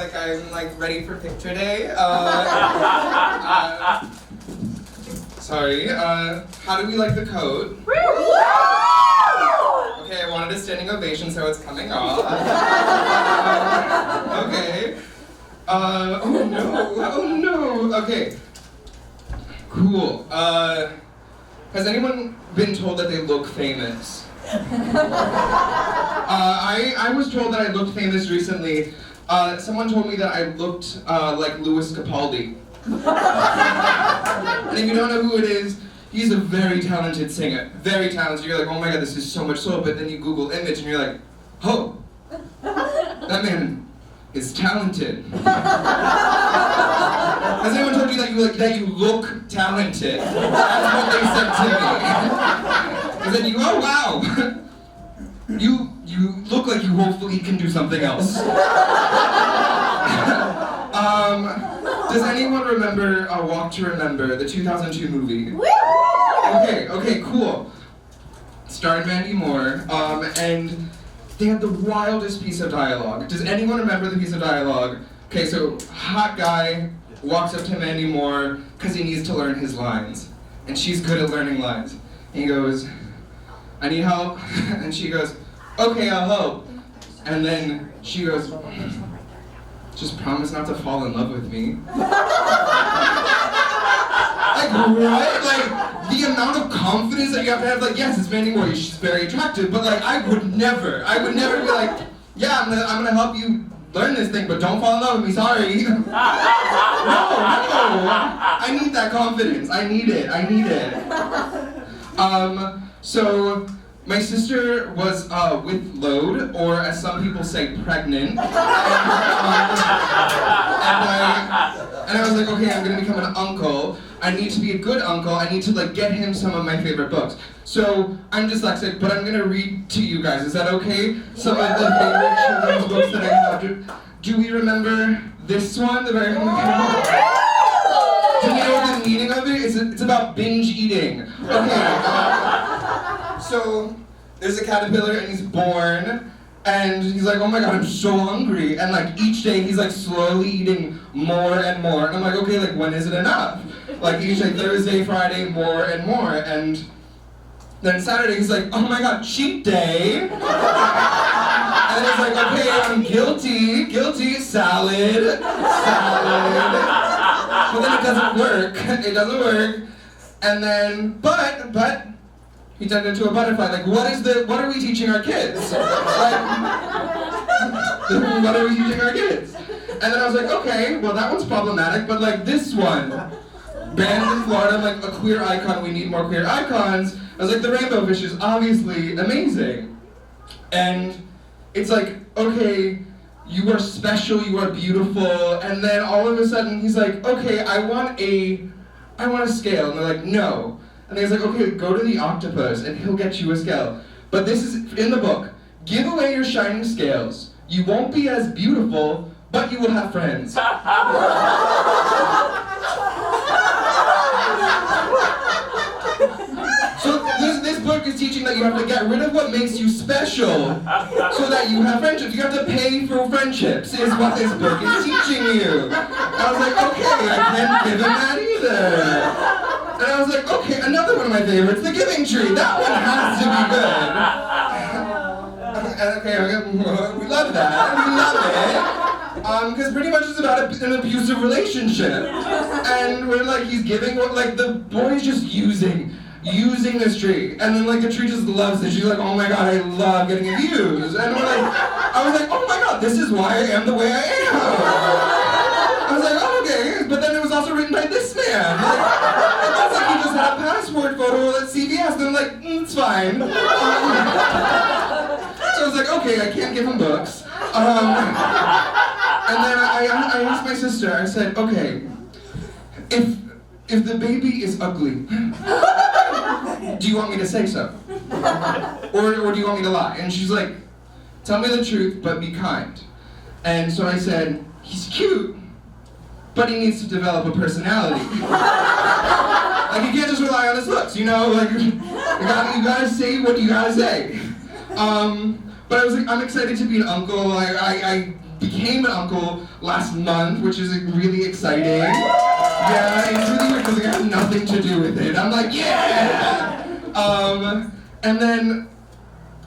like I'm like ready for picture day. Sorry. How do we like the coat? Okay, I wanted a standing ovation, so it's coming off. Okay. Oh no. Okay. Cool. Has anyone been told that they look famous? I was told that I looked famous recently. Someone told me that I looked like Louis Capaldi. And if you don't know who it is, he's a very talented singer. Very talented. You're like, oh my god, this is so much soul. But then you Google image and you're like, oh, that man is talented. Has anyone told you that you look talented? That's what they said to me. And then you, oh wow, you look like you hopefully can do something else. Does anyone remember Walk to Remember, the 2002 movie? Okay, cool. Starring Mandy Moore, and they had the wildest piece of dialogue. Does anyone remember the piece of dialogue? Okay, so hot guy walks up to Mandy Moore because he needs to learn his lines, and she's good at learning lines. And he goes, I need help, and she goes, okay, I'll help. And then she goes, just promise not to fall in love with me. Like, what? Like, the amount of confidence that you have to have, like, yes, it's Mandy Moore, she's very attractive, but like, I would never be like, yeah, I'm gonna help you learn this thing, but don't fall in love with me, sorry. No. I need that confidence, I need it. So, my sister was with load, or as some people say, pregnant. And I was like, okay, I'm gonna become an uncle. I need to be a good uncle. I need to like get him some of my favorite books. So I'm dyslexic, but I'm gonna read to you guys. Is that okay? Some of the favorite children's books that I have. Do we remember this one? The very one. Do you know the meaning of it? It's about binge eating. Okay. So there's a caterpillar and he's born, and he's like, oh my god, I'm so hungry. And like each day he's like slowly eating more and more. And I'm like, okay, like when is it enough? Like each day, Thursday, Friday, more and more. And then Saturday he's like, oh my god, cheat day. And then he's like, okay, I'm guilty, salad. But then it doesn't work. And then, but, he turned into a butterfly. Like, what are we teaching our kids? Like, what are we teaching our kids? And then I was like, okay, well that one's problematic, but like this one, banned in Florida, like a queer icon, we need more queer icons. I was like, the rainbow fish is obviously amazing. And it's like, okay, you are special, you are beautiful, and then all of a sudden he's like, okay, I want a scale. And they're like, no. And he's like, okay, go to the octopus and he'll get you a scale. But this is in the book. Give away your shining scales. You won't be as beautiful, but you will have friends. So this book is teaching that you have to get rid of what makes you special so that you have friendships. You have to pay for friendships is what this book is teaching you. I was like, okay, I can't give him that either. And I was like, okay, another one of my favorites, The Giving Tree. That one has to be good. Okay, we love that. We love it. Because pretty much it's about an abusive relationship. And we're like, he's giving, like, the boy's just using this tree. And then, like, the tree just loves it. She's like, oh my god, I love getting abused. And we're like, I was like, oh my god, this is why I am the way I am. I was like, oh, okay. But then it was also written by this man. Like, he just had a passport photo at CVS, and I'm like, it's fine. So I was like, okay, I can't give him books. And then I asked my sister, I said, okay, if the baby is ugly, do you want me to say so? Or do you want me to lie? And she's like, tell me the truth, but be kind. And so I said, he's cute, but he needs to develop a personality. Like, you can't just rely on his looks, you know? Like, you gotta say what you gotta say. But I was like, I'm excited to be an uncle. I became an uncle last month, which is really exciting. Yeah, it's really weird because it has nothing to do with it. I'm like, yeah! And then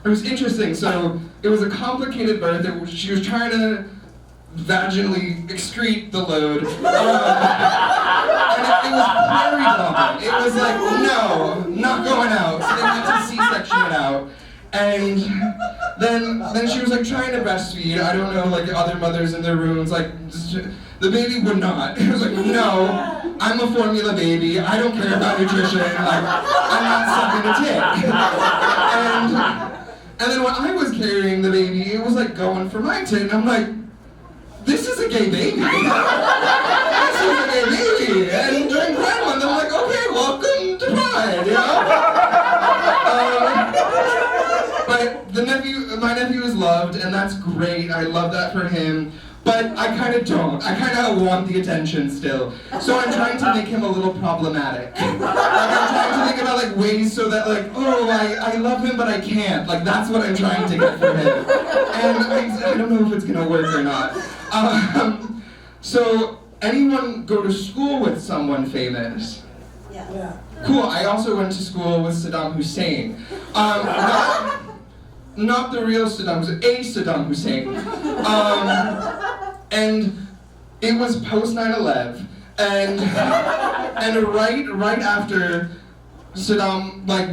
it was interesting. So it was a complicated birth. She was trying to vaginally excrete the load. And it was very dumb. It was like, no, not going out. So they had to C-section it out. And then she was like trying to breastfeed. I don't know, like other mothers in their rooms, like the baby would not. It was like, no, I'm a formula baby. I don't care about nutrition. Like, I'm not sucking a tit. And then when I was carrying the baby, it was like going for my tit. And I'm like, this is a gay baby. This is a gay baby. And during Pride Month, I'm like, okay, welcome to Pride, you know? But my nephew is loved, and that's great. I love that for him. But I kind of don't. I kind of want the attention still. So I'm trying to make him a little problematic. Like I'm trying to think about like ways so that like, oh, I love him, but I can't. Like that's what I'm trying to get for him. And I don't know if it's gonna work or not. So anyone go to school with someone famous? Yeah. Cool. I also went to school with Saddam Hussein. Not the real Saddam Hussein, a Saddam Hussein. And it was post 9/11, and right after Saddam, like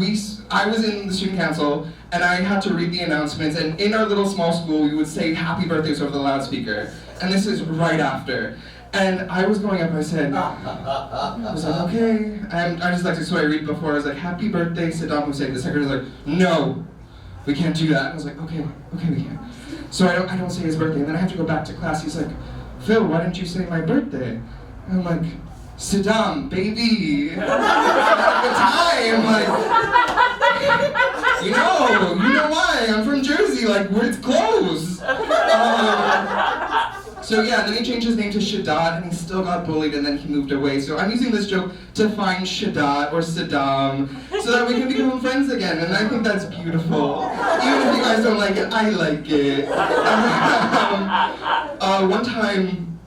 I was in the student council, and I had to read the announcements, and in our little small school, we would say happy birthdays over the loudspeaker, and this is right after. And I was going up, I said, I was like, okay, I just like to, so I read before, I was like, happy birthday, Saddam Hussein. The secretary was like, no, we can't do that. I was like, okay, we can. So I don't say his birthday, and then I have to go back to class. He's like, Phil, why didn't you say my birthday? And I'm like, Saddam, baby, it's not a good time. Like, you know why? I'm from Jersey, like, where it's close. So yeah, then he changed his name to Shaddad, and he still got bullied, and then he moved away. So I'm using this joke to find Shaddad or Saddam, so that we can become friends again, and I think that's beautiful. Even if you guys don't like it, I like it. One time,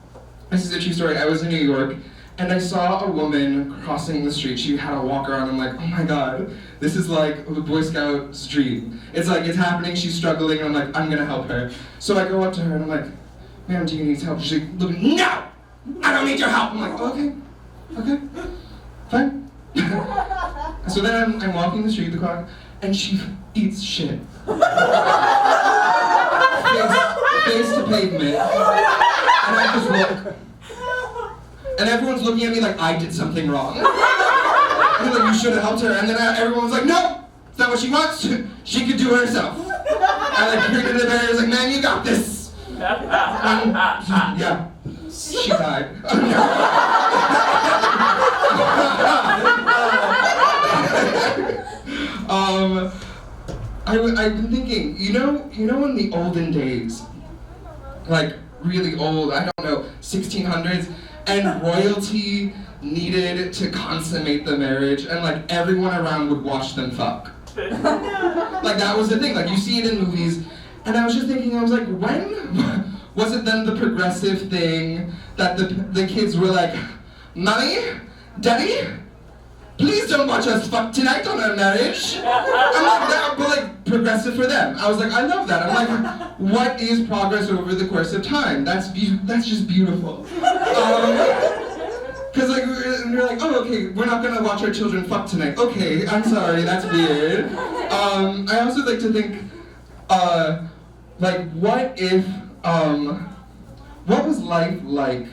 this is a true story, I was in New York, and I saw a woman crossing the street. She had a walker on. I'm like, oh my god, this is like the Boy Scout's dream. It's like, it's happening, she's struggling, and I'm like, I'm gonna help her. So I go up to her, and I'm like, ma'am, do you need help? She's like, look, no! I don't need your help! I'm like, okay, fine. So then I'm walking the street, the car, and she eats shit. Face to pavement. And I just look. And everyone's looking at me like I did something wrong. And they're like, you should have helped her. And then everyone's like, no! It's not what she wants. She could do it herself. I like created the barrier, I was like, man, you got this. Yeah, she died. I've been thinking, you know in the olden days, like really old, I don't know, 1600s, and royalty needed to consummate the marriage, and like everyone around would watch them fuck. Like that was the thing, like you see it in movies. And I was just thinking, I was like, when was it then the progressive thing that the kids were like, Mommy, Daddy, please don't watch us fuck tonight on our marriage. I'm like, that, but like, progressive for them. I was like, I love that. I'm like, what is progress over the course of time? That's just beautiful. Because like, we're like, oh, okay, we're not gonna watch our children fuck tonight. Okay, I'm sorry, that's weird. I also like to think, like, what if, what was life like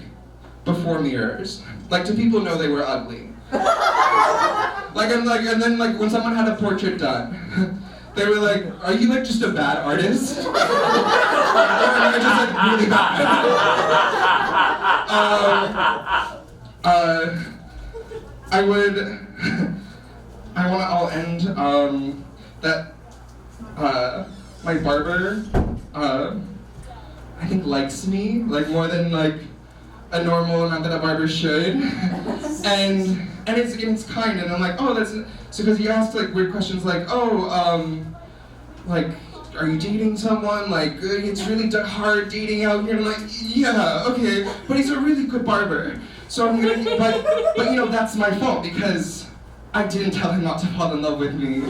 before mirrors? Like, do people know they were ugly? Like, and then like, when someone had a portrait done, they were like, are you like just a bad artist? Or am I just like really bad? I'll end, that, my barber, I think likes me, like more than like a normal amount that a barber should. and it's kind, and I'm like, oh, that's, so because he asked like weird questions like, oh, like, are you dating someone? Like, it's really hard dating out here. And I'm like, yeah, okay, but he's a really good barber. So I'm gonna, but you know, that's my fault because I didn't tell him not to fall in love with me.